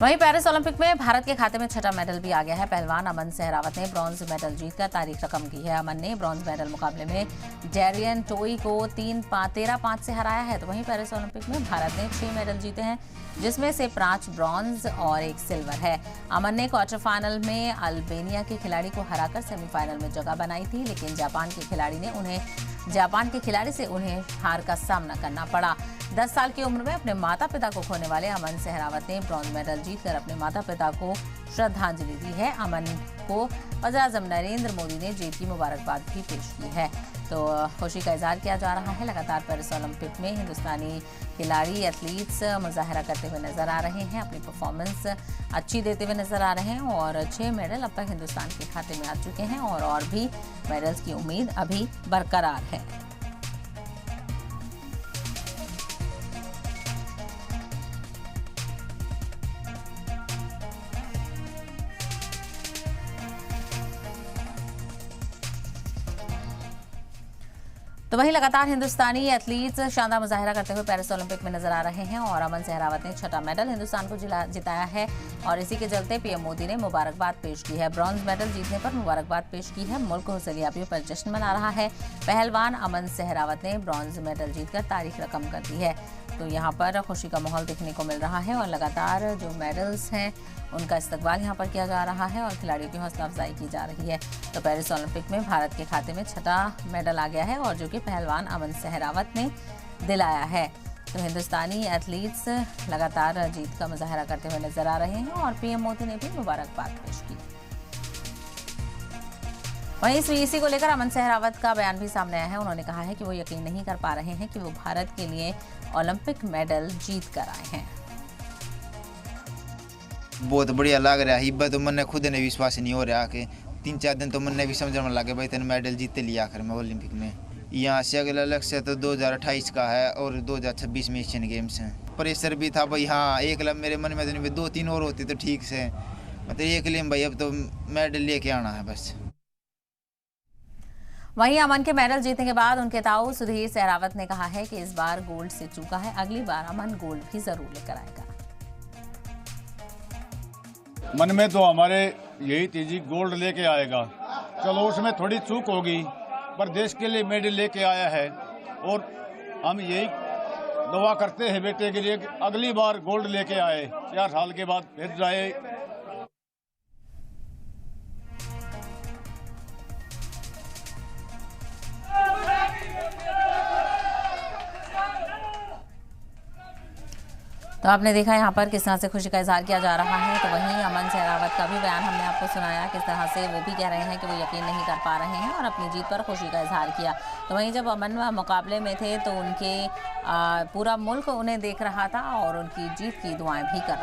वहीं Paris Olympic में भारत के खाते में छठा मेडल भी आ गया है। पहलवान अमन सहरावत ने ब्रॉन्ज मेडल जीतकर तारीख रकम की है। अमन ने ब्रॉन्ज मेडल मुकाबले में डेरियन टोई को 13-5 से हराया है। तो वहीं पेरिस ओलंपिक में भारत ने 6 मेडल जीते हैं, जिसमें से 5 ब्रॉन्ज और 1 सिल्वर है। अमन ने क्वार्टर फाइनल में अल्बानिया के खिलाड़ी को हराकर सेमीफाइनल में जगह बनाई थी, लेकिन जापान के खिलाड़ी से उन्हें हार का सामना करना पड़ा। 10 साल की उम्र में अपने माता पिता को खोने वाले अमन सहरावत ने ब्रॉन्ज मेडल जीतकर अपने माता पिता को श्रद्धांजलि दी है। अमन को वज़ीर-ए-आज़म नरेंद्र मोदी ने जीत की मुबारकबाद भी पेश की है। तो खुशी का इजहार किया जा रहा है। लगातार पेरिस ओलंपिक में हिंदुस्तानी खिलाड़ी एथलीट्स मुजाहरा करते हुए नजर आ रहे हैं, अपनी परफॉर्मेंस अच्छी देते हुए नजर आ रहे हैं और 6 मेडल अब तक हिंदुस्तान के खाते में आ चुके हैं और भी मेडल्स की उम्मीद अभी बरकरार है। तो वहीं लगातार हिंदुस्तानी एथलीट्स शानदार मुजाहरा करते हुए पेरिस ओलंपिक में नजर आ रहे हैं और अमन सहरावत ने छठा मेडल हिंदुस्तान को जिताया है और इसी के चलते पीएम मोदी ने मुबारकबाद पेश की है। ब्रॉन्ज मेडल जीतने पर मुबारकबाद पेश की है। मुल्क हुसैलियाबियों पर जश्न मना रहा है। पहलवान अमन सहरावत ने ब्रॉन्ज मेडल जीतकर तारीख रकम कर दी है। तो यहाँ पर खुशी का माहौल देखने को मिल रहा है और लगातार जो मेडल्स हैं उनका इस्तकबाल यहाँ पर किया जा रहा है और खिलाड़ियों की हौसला अफजाई की जा रही है। तो पेरिस ओलंपिक में भारत के खाते में छठा मेडल आ गया है और जो कि पहलवान अमन सहरावत ने दिलाया है। तो हिंदुस्तानी एथलीट्स लगातार जीत का मुजाहरा करते हुए नजर आ रहे हैं और पीएम मोदी ने भी मुबारकबाद पेश की। वहीं इसी को लेकर अमन सहरावत का बयान भी सामने आया है। उन्होंने कहा है कि वो यकीन नहीं कर पा रहे हैं कि वो भारत के लिए ओलंपिक मेडल जीत कर आए हैं। बहुत बढ़िया लग रहा है। तो मन खुद ने विश्वास नहीं हो रहा कि 3-4 दिन तो मन ने भी समझने लगे भाई तेने मेडल जीते लिया आखिर में ओलंपिक में। यहाँ से अगला लक्ष्य तो 2028 का है और 2026 में एशियन गेम्स हैं। प्रेशर भी था भाई। हाँ, एक मेरे मन में तो 2-3 और होती तो ठीक से, मतलब एक लिए भाई अब तो मेडल लेके आना है बस। वहीं अमन के मेडल जीतने के बाद उनके ताऊ सुधीर सहरावत ने कहा है कि इस बार गोल्ड से चूका है, अगली बार अमन गोल्ड भी जरूर लेकर आएगा। मन में तो हमारे यही थी जी गोल्ड लेके आएगा। चलो उसमें थोड़ी चूक होगी पर देश के लिए मेडल लेके आया है और हम यही दुआ करते हैं बेटे के लिए कि अगली बार गोल्ड लेके आए, 4 साल के बाद फिर जाए। तो आपने देखा यहाँ पर किस तरह से खुशी का इजहार किया जा रहा है। तो वहीं अमन सहरावत का भी बयान हमने आपको सुनाया, किस तरह से वो भी कह रहे हैं कि वो यकीन नहीं कर पा रहे हैं और अपनी जीत पर खुशी का इजहार किया। तो वहीं जब अमन मुकाबले में थे तो उनके पूरा मुल्क उन्हें देख रहा था और उनकी जीत की दुआएं भी कर रहा था।